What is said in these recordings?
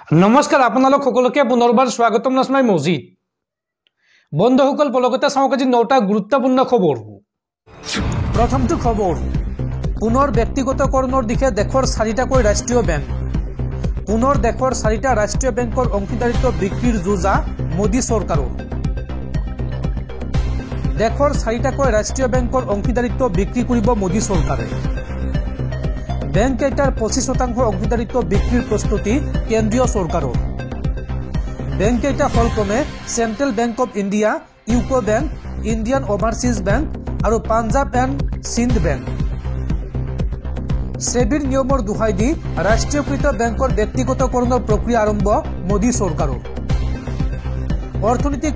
নমস্কাৰ আপোনালোক সকলোকে পুনৰবাৰ স্বাগতম নাছমাই মজিদ বন্ধুসকল পলকতে চাওক আজি 9টা গুৰুত্বপূৰ্ণ খবৰ প্ৰথমটো খবৰ পুনৰ ব্যক্তিগতকৰণৰ দিশে দেশৰ 4টাকৈ ৰাষ্ট্ৰীয় বেংক পুনৰ দেশৰ 4টা ৰাষ্ট্ৰীয় বেংকৰ অংশীদাৰিত্ব বিক্ৰীৰ যোজা মোদী চৰকাৰৰ দেশৰ 4টাকৈ ৰাষ্ট্ৰীয় বেংকৰ অংশীদাৰিত্ব বিক্ৰী কৰিব মোদী চৰকাৰে বেংক এটাৰ 25% অংশীদারিত্ব বিক্রির প্রস্তুতি কেন্দ্রীয় সরকারের বেংক এটা হল ক্রমে central bank of India UCO bank Indian overseas bank আর পাঞ্জাব এন্ড সিন্ধ ব্যাংক সেবির নিয়মৰ দোহাই দি ৰাষ্ট্ৰীয়কৃত ব্যাংকৰ ব্যক্তিগতকৰণৰ প্ৰক্ৰিয়া আৰম্ভ মোদী সৰকাৰেৰ অৰ্থনৈতিক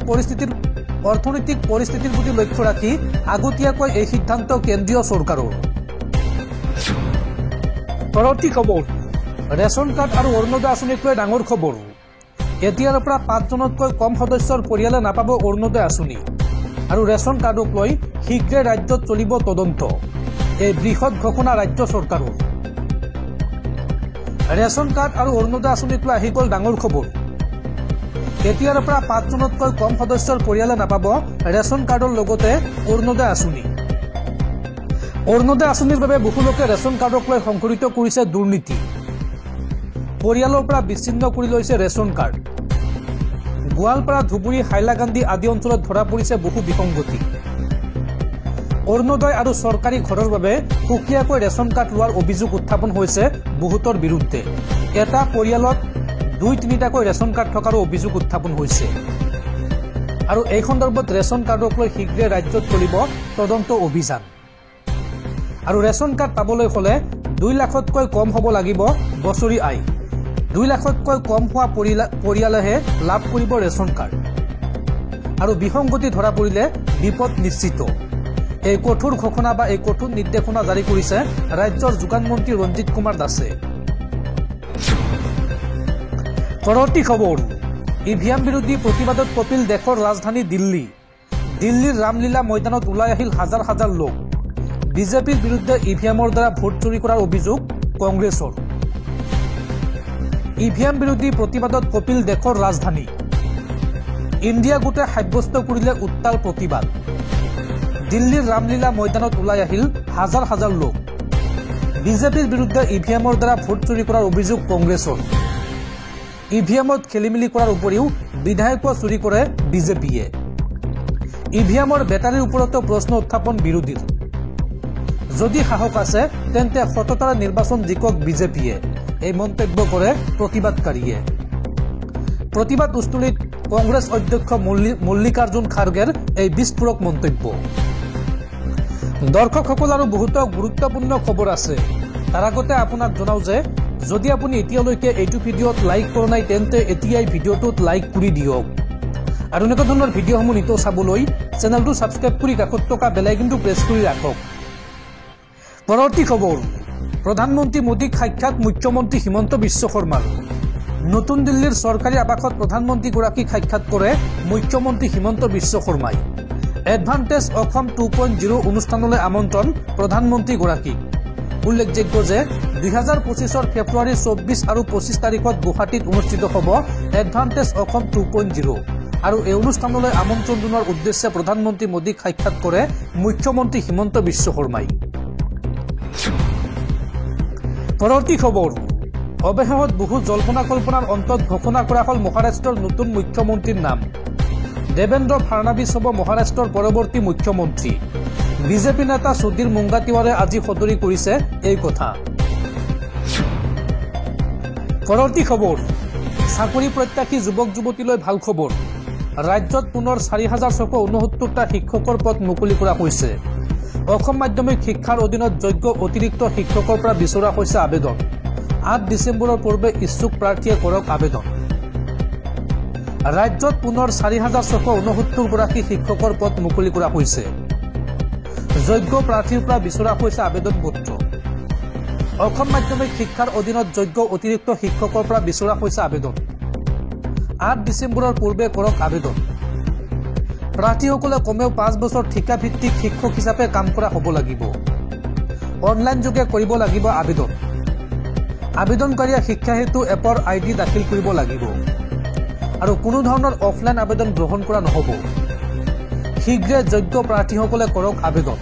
পৰিস্থিতিৰ প্ৰতি লক্ষ্য ৰাখি আগতীয়াকৈ এই সিদ্ধান্ত কেন্দ্ৰীয় সৰকাৰেৰ পৰৱৰ্তী খবৰ ৰেচন কাৰ্ড আৰু অৰুণোদয় আঁচনিক লৈ ডাঙৰ খবৰ এতিয়াৰ পৰা 5জনতকৈ কম সদস্যৰ পৰিয়ালে নাপাব অৰুণোদয় আঁচনি আৰু ৰেচন কাৰ্ডক লৈ শীঘ্ৰে ৰাজ্যত চলিব তদন্ত এই বৃহৎ ঘোষণা ৰাজ্য চৰকাৰৰ ৰেচন কাৰ্ড আৰু অৰুণোদয় আঁচনিক লৈ আহি গ'ল ডাঙৰ খবৰ এতিয়াৰ পৰা 5জনতকৈ কম সদস্যৰ পৰিয়ালে নাপাব ৰেচন কাৰ্ডৰ লগতে অৰুণোদয় আঁচনি অৰুণোদয় আঁচনিৰ বাবে বহু লোকে ৰেচন কাৰ্ডক লৈ সংঘটিত কৰিছে দুৰ্নীতি পৰিয়ালৰ পৰা বিচ্ছিন্ন কৰি লৈছে ৰেচন কাৰ্ড গোৱালপাৰা ধুবুৰী হাইলাকান্দি আদি অঞ্চলত ধৰা পৰিছে বহু বিসংগতি অৰুণোদয় আৰু চৰকাৰী ঘৰৰ বাবে সুকীয়াকৈ ৰেচন কাৰ্ড লোৱাৰ অভিযোগ উত্থাপন হৈছে বহুতৰ বিৰুদ্ধে এটা পৰিয়ালত 2-3টাকৈ ৰেচন কাৰ্ড থকাৰ অভিযোগ উত্থাপন হৈছে আৰু এই সন্দৰ্ভত ৰেচন কাৰ্ডক লৈ শীঘ্ৰে ৰাজ্যত চলিব তদন্ত অভিযান আৰু ৰেচন কাৰ্ড পাবলৈ হলে 2 লাখতকৈ কম হ'ব লাগিব বছৰি আয় 2 লাখতকৈ কম হোৱা পৰিয়ালেহে লাভ কৰিব ৰেচন কাৰ্ড আৰু বিসংগতি ধৰা পৰিলে বিপদ নিশ্চিত এই কঠোৰ ঘোষণা বা এই কঠোৰ নিৰ্দেশনা জাৰি কৰিছে ৰাজ্যৰ যোগান মন্ত্ৰী ৰঞ্জিত কুমাৰ দাসে পৰৱৰ্তী খবৰ ইভিএম বিৰোধী প্ৰতিবাদত কপিল দেশৰ ৰাজধানী দিল্লীৰ ৰামলীলা ময়দানত ওলাই আহিল হাজাৰ হাজাৰ লোক বিজেপিৰ বিৰুদ্ধে ইভিএমৰ দ্বাৰা ভোট চুৰি কৰাৰ অভিযোগ কংগ্ৰেছৰ ইভিএম বিৰোধী প্ৰতিবাদত কপিল দেশৰ ৰাজধানী ইণ্ডিয়া গোটে সাব্যস্ত কৰিলে উত্তাল প্ৰতিবাদ দিল্লীৰ ৰামলীলা ময়দানত ওলাই আহিল হাজাৰ হাজাৰ লোক বিজেপিৰ বিৰুদ্ধে ইভিএমৰ দ্বাৰা ভোট চুৰি কৰাৰ অভিযোগ কংগ্ৰেছৰ ইভিএমত খেলিমেলি কৰাৰ উপৰিও বিধায়ক চুৰি কৰে বিজেপিয়ে ইভিএমৰ বেটাৰীৰ ওপৰতো প্ৰশ্ন উত্থাপন বিৰোধীৰ যদি সাহস আছে তেন্তে সততাৰে নিৰ্বাচন জিকক বিজেপিয়ে এই মন্তব্য কৰে প্ৰতিবাদকাৰীয়ে প্ৰতিবাদ উস্তুলিত কংগ্ৰেছ অধ্যক্ষ মল্লিকাৰ্জুন খাৰগেৰ এই বিস্ফোৰক মন্তব্য দৰ্শকসকল আৰু বহুত গুৰুত্বপূৰ্ণ খবৰ আছে তাৰ আগতে আপোনাক জনাও যে যদি আপুনি এতিয়ালৈকে এইটো ভিডিঅ'ত লাইক কৰা নাই তেন্তে এতিয়াই ভিডিঅ'টোত লাইক কৰি দিয়ক আৰু এনেকুৱা ধৰণৰ ভিডিঅ'সমূহ নিতৌ চাবলৈ চেনেলটো ছাবস্ক্ৰাইব কৰি কাষত থকা বেল আইকনটো প্ৰেছ কৰি ৰাখক পৰৱৰ্তী খবৰ প্ৰধানমন্ত্ৰী মোদীক সাক্ষাৎ মুখ্যমন্ত্ৰী হিমন্ত বিশ্ব শৰ্মাৰ নতুন দিল্লীৰ চৰকাৰী আৱাসত প্ৰধানমন্ত্ৰীগৰাকীক সাক্ষাৎ কৰে মুখ্যমন্ত্ৰী হিমন্ত বিশ্ব শৰ্মাই এডভান্টেজ অসম 2.0 অনুষ্ঠানলৈ আমন্ত্ৰণ প্ৰধানমন্ত্ৰীগৰাকীক উল্লেখযোগ্য যে 2025 ফেব্ৰুৱাৰী 24 আৰু 25 তাৰিখত গুৱাহাটীত অনুষ্ঠিত হ'ব এডভান্টেজ অসম 2.0 আৰু এই অনুষ্ঠানলৈ আমন্ত্ৰণ জনোৱাৰ উদ্দেশ্যে প্ৰধানমন্ত্ৰী মোদীক সাক্ষাৎ কৰে মুখ্যমন্ত্ৰী হিমন্ত বিশ্ব শৰ্মাই পৰৱৰ্তী খবৰ অৱশেষত বহু জল্পনা কল্পনাৰ অন্তত ঘোষণা কৰা হল মহাৰাষ্ট্ৰৰ নতুন মুখ্যমন্ত্ৰীৰ নাম দেবেন্দ্ৰ ফাডনাভিছ হ'ব মহাৰাষ্ট্ৰৰ পৰৱৰ্তী মুখ্যমন্ত্ৰী বিজেপি নেতা সুধীৰ মুংগাটিৱাৰে আজি সদৰি কৰিছে এই কথা পৰৱৰ্তী খবৰ চাকৰি প্ৰত্যাশী যুৱক যুৱতীলৈ ভাল খবৰ ৰাজ্যত পুনৰ 4669টা শিক্ষকৰ পদ মুকলি কৰা হৈছে অসম মাধ্যমিক শিক্ষাৰ অধীনত যোগ্য অতিৰিক্ত শিক্ষকৰ পৰা বিচৰা হৈছে আবেদন 8 ডিচেম্বৰৰ পূৰ্বে ইচ্ছুক প্ৰাৰ্থীয়ে কৰক আবেদন ৰাজ্যত পুনৰ 4669 গৰাকী শিক্ষকৰ পদ মুকলি কৰা হৈছে যোগ্য প্ৰাৰ্থীৰ পৰা বিচৰা হৈছে আবেদন পত্ৰ অসম মাধ্যমিক শিক্ষাৰ অধীনত যোগ্য অতিৰিক্ত শিক্ষকৰ পৰা বিচৰা হৈছে আবেদন 8 ডিচেম্বৰৰ পূৰ্বে কৰক আবেদন প্ৰাৰ্থীসকলে কমেও 5 বছৰ ঠিকা ভিত্তিক শিক্ষক হিচাপে কাম কৰা হ'ব লাগিব অনলাইন যোগে কৰিব লাগিব আবেদন আবেদনকাৰীয়ে শিক্ষা হেতু এপৰ ID দাখিল কৰিব লাগিব আৰু কোনো ধৰণৰ অফলাইন আবেদন গ্ৰহণ কৰা নহ'ব। শীঘ্ৰে যোগ্য প্ৰাৰ্থীসকলে কৰক আবেদন।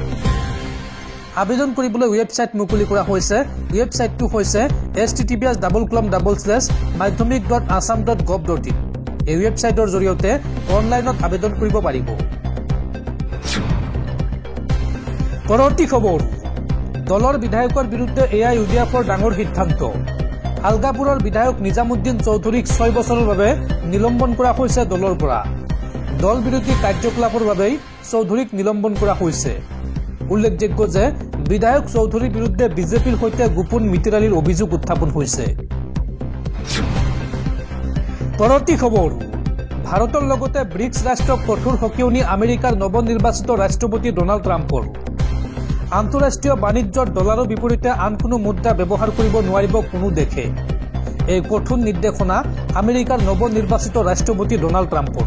আবেদন কৰিবলৈ ৱেবছাইট মুকলি কৰা হৈছে। ৱেবছাইটটো হৈছে https://madhyamik.assam.gov.in। এই ৱেবছাইটৰ জৰিয়তে অনলাইনত আবেদন কৰিব পাৰিব। পৰৱৰ্তী খবৰ, দলৰ বিধায়কৰ বিৰুদ্ধে AIUDFৰ ডাঙৰ সিদ্ধান্ত। আলগাপুৰৰ বিধায়ক নিজামুদ্দিন চৌধুৰীক 6 বছৰৰ বাবে নিলম্বন কৰা হৈছে দলৰ পৰা। দল বিৰোধী কাৰ্যকলাপৰ বাবেই চৌধুৰীক নিলম্বন কৰা হৈছে। উল্লেখযোগ্য যে বিধায়ক চৌধুৰীৰ বিৰুদ্ধে বিজেপিৰ সৈতে গোপন মিতিৰালিৰ অভিযোগ উত্থাপন হৈছে। পৰৱৰ্তী খবৰ, ভাৰতৰ লগতে ব্ৰিক্স ৰাষ্ট্ৰক কঠোৰ সকিয়নি আমেৰিকাৰ নৱনিৰ্বাচিত ৰাষ্ট্ৰপতি ডনাল্ড ট্ৰাম্পৰ। আন্তঃৰাষ্ট্ৰীয় বাণিজ্যৰ ডলাৰৰ বিপৰীতে আন কোনো মুদ্ৰা ব্যৱহাৰ কৰিব নোৱাৰিব কোনো দেশে। এই কঠোৰ নিৰ্দেশনা আমেৰিকাৰ নৱনিৰ্বাচিত ৰাষ্ট্ৰপতি ডনাল্ড ট্ৰাম্পৰ।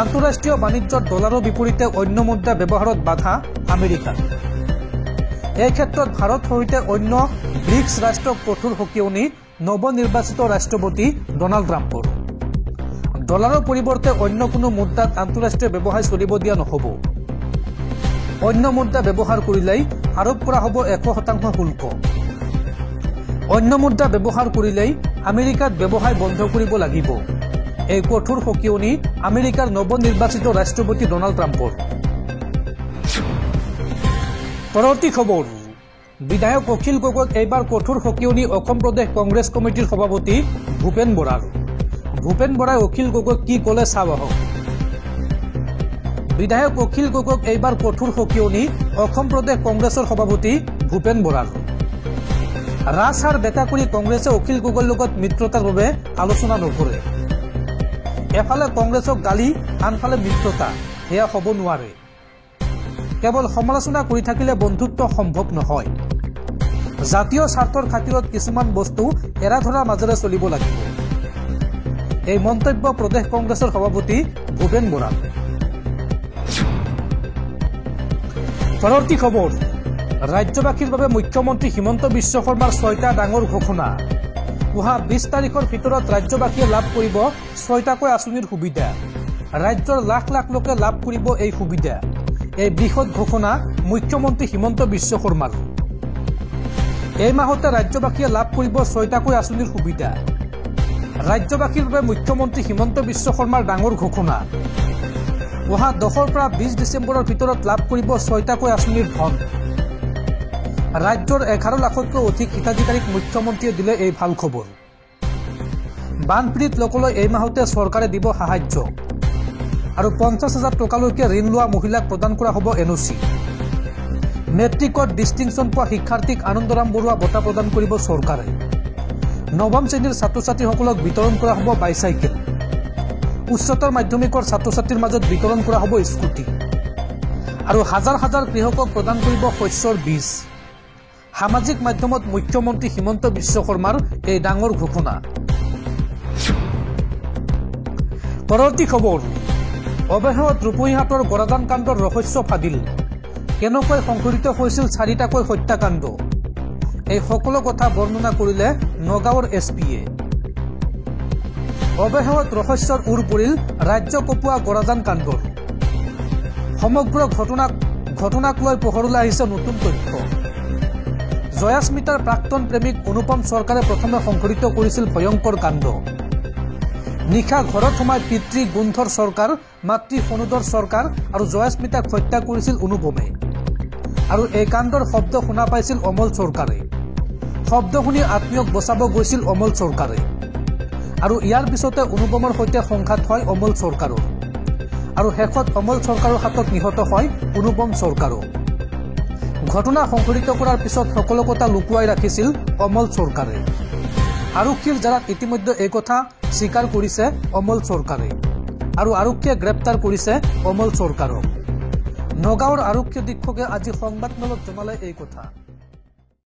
আন্তঃৰাষ্ট্ৰীয় বাণিজ্যৰ ডলাৰৰ বিপৰীতে অন্য মুদ্ৰা ব্যৱহাৰত বাধা আমেৰিকাৰ। এই ক্ষেত্ৰত ভাৰত সহিতে অন্য ব্ৰিক্স ৰাষ্ট্ৰক কঠোৰ সকিয়নি নৱনিৰ্বাচিত ৰাষ্ট্ৰপতি ডনাল্ড ট্ৰাম্পৰ। ডলাৰৰ পৰিৱৰ্তে অন্য কোনো মুদ্ৰাত আন্তঃৰাষ্ট্ৰীয় ব্যৱসায় চলিব দিয়া নহ'ব। অন্য মুদ্ৰা ব্যৱহাৰ কৰিলেই আৰোপ কৰা হ'ব 100% শুল্ক। অন্য মুদ্ৰা ব্যৱহাৰ কৰিলেই আমেৰিকাত ব্যৱসায় বন্ধ কৰিব লাগিব। এই কঠোৰ সকিয়নি আমেৰিকাৰ নৱনিৰ্বাচিত ৰাষ্ট্ৰপতি ডনাল্ড ট্ৰাম্পৰ। পৰৱৰ্তী খবৰ, বিধায়ক অখিল গগৈক এইবাৰ কঠোৰ সকিয়নি অসম প্ৰদেশ কংগ্ৰেছ কমিটিৰ সভাপতি ভূপেন বৰাৰ। ভূপেন বৰাই অখিল গগৈক কি ক'লে চাওঁ আহক। বিধায়ক অখিল গগৈক এইবাৰ কঠোৰ সকিয়নি অসম প্ৰদেশ কংগ্ৰেছৰ সভাপতি ভূপেন বৰাৰ। ৰাজহাৰ বেকা কৰি কংগ্ৰেছে অখিল গগৈৰ লগত মিত্ৰতাৰ বাবে আলোচনা নকৰে। এফালে কংগ্ৰেছক গালি, আনফালে মিত্ৰতা, সেয়া হ'ব নোৱাৰে। কেৱল সমালোচনা কৰি থাকিলে বন্ধুত্ব সম্ভৱ নহয়। জাতীয় স্বাৰ্থৰ খাতিৰত কিছুমান বস্তু এৰা ধৰাৰ মাজেৰে চলিব লাগিব। এই মন্তব্য প্ৰদেশ কংগ্ৰেছৰ সভাপতি ভূপেন বৰা। পৰৱৰ্তী খবৰ, ৰাজ্যবাসীৰ বাবে মুখ্যমন্ত্ৰী হিমন্ত বিশ্ব শৰ্মাৰ 6টা ডাঙৰ ঘোষণা। অহা 20 তাৰিখৰ ভিতৰত ৰাজ্যবাসীয়ে লাভ কৰিব 6টাকৈ আঁচনিৰ সুবিধা। ৰাজ্যৰ লাখ লাখ লোকে লাভ কৰিব এই সুবিধা। এই বৃহৎ ঘোষণা মুখ্যমন্ত্ৰী হিমন্ত বিশ্ব শৰ্মাৰ। এই মাহতে ৰাজ্যবাসীয়ে লাভ কৰিব 6টাকৈ আঁচনিৰ সুবিধা। ৰাজ্যবাসীৰ বাবে মুখ্যমন্ত্ৰী হিমন্ত বিশ্ব শৰ্মাৰ ডাঙৰ ঘোষণা। অহা 10 পৰা 20 ডিচেম্বৰৰ ভিতৰত লাভ কৰিব 6টাকৈ আঁচনিৰ ধন। ৰাজ্যৰ 11 লাখতকৈ অধিক হিতাধিকাৰীক মুখ্যমন্ত্ৰীয়ে দিলে এই ভাল খবৰ। বানপীড়িত লোকলৈ এই মাহতে চৰকাৰে দিব সাহায্য আৰু 50,000 টকালৈকে ঋণ লোৱা মহিলাক প্ৰদান কৰা হ'ব NOC। মেট্ৰিকত ডিষ্টিংশ্যন পোৱা শিক্ষাৰ্থীক আনন্দৰাম বৰুৱা বঁটা প্ৰদান কৰিব চৰকাৰে। নৱম শ্ৰেণীৰ ছাত্ৰ ছাত্ৰীসকলক বিতৰণ কৰা হ'ব বাইচাইকেল। উচ্চতৰ মাধ্যমিকৰ ছাত্ৰ ছাত্ৰীৰ মাজত বিতৰণ কৰা হ'ব স্কুটি আৰু হাজাৰ হাজাৰ কৃষকক প্ৰদান কৰিব শস্যৰ বীজ। সামাজিক মাধ্যমত মুখ্যমন্ত্ৰী হিমন্ত বিশ্ব শৰ্মাৰ এই ডাঙৰ ঘোষণা। পৰৱৰ্তী খবৰ, অৱশেষত ৰূপহীহাটৰ গৰাদান কাণ্ডৰ ৰহস্য ফাদিল। কেনেকৈ সংঘটিত হৈছিল 4টাকৈ হত্যাকাণ্ড, এই সকলো কথা বৰ্ণনা কৰিলে নগাঁৱৰ SPয়ে। অৱশেষত ৰহস্যৰ ওৰ পৰিল ৰাজ্য কঁপোৱা গৰাদান কাণ্ডৰ। সমগ্ৰ ঘটনাক লৈ পোহৰলৈ আহিছে নতুন তথ্য। জয়াস্মিতাৰ প্ৰাক্তন প্ৰেমিক অনুপম চৰকাৰে প্ৰথমে সংঘটিত কৰিছিল ভয়ংকৰ কাণ্ড। নিশা ঘৰত সোমাই পিতৃ গুণধৰ চৰকাৰ, মাতৃ সনোদৰ চৰকাৰ আৰু জয়াস্মিতাক হত্যা কৰিছিল অনুপমে। আৰু এই কাণ্ডৰ শব্দ শুনা পাইছিল অমল চৰকাৰে। শব্দ শুনি আত্মীয়ক বচাব গৈছিল অমল চৰকাৰে আৰু ইয়াৰ পিছতে অনুপমৰ সৈতে সংঘাত হয় অমল চৰকাৰৰ আৰু শেষত অমল চৰকাৰৰ হাতত নিহত হয় অনুপম চৰকাৰো। ঘটনা সংঘটিত কৰাৰ পিছত সকলো কথা লুকুৱাই ৰাখিছিল অমল চৰকাৰে। আৰক্ষীৰ জাৰাত ইতিমধ্যে এই কথা স্বীকাৰ কৰিছে অমল চৰকাৰে আৰু আৰক্ষীয়ে গ্ৰেপ্তাৰ কৰিছে অমল চৰকাৰক। নগাঁৱৰ আৰক্ষী অধীক্ষকে আজি সংবাদমেলত জনালে এই কথা।